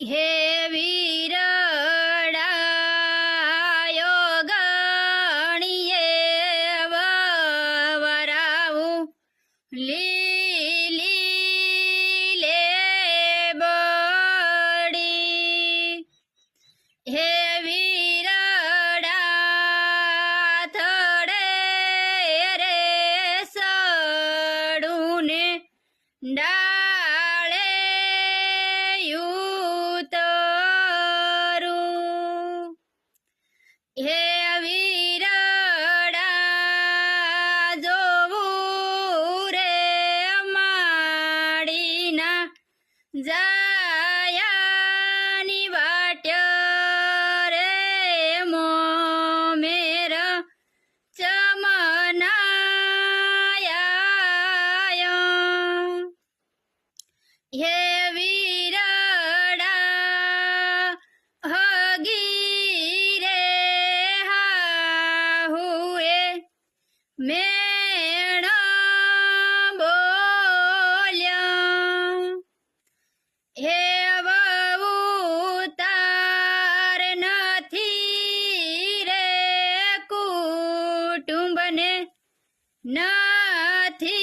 હે વીરડાયો ગણીએ વરાવું લીલી લે બડી હે વીરડા થડે રે સડું ને ડાળે ઉતરું હે વીરડા જોવું રે માડીના જાયાની વાટ્ય રે મોમેર ચમનાયા હે વીરડા હગી રે હાહુએ મેણ બોલ્યા હે વહુ તાર નથી રે કુટુંબને નથી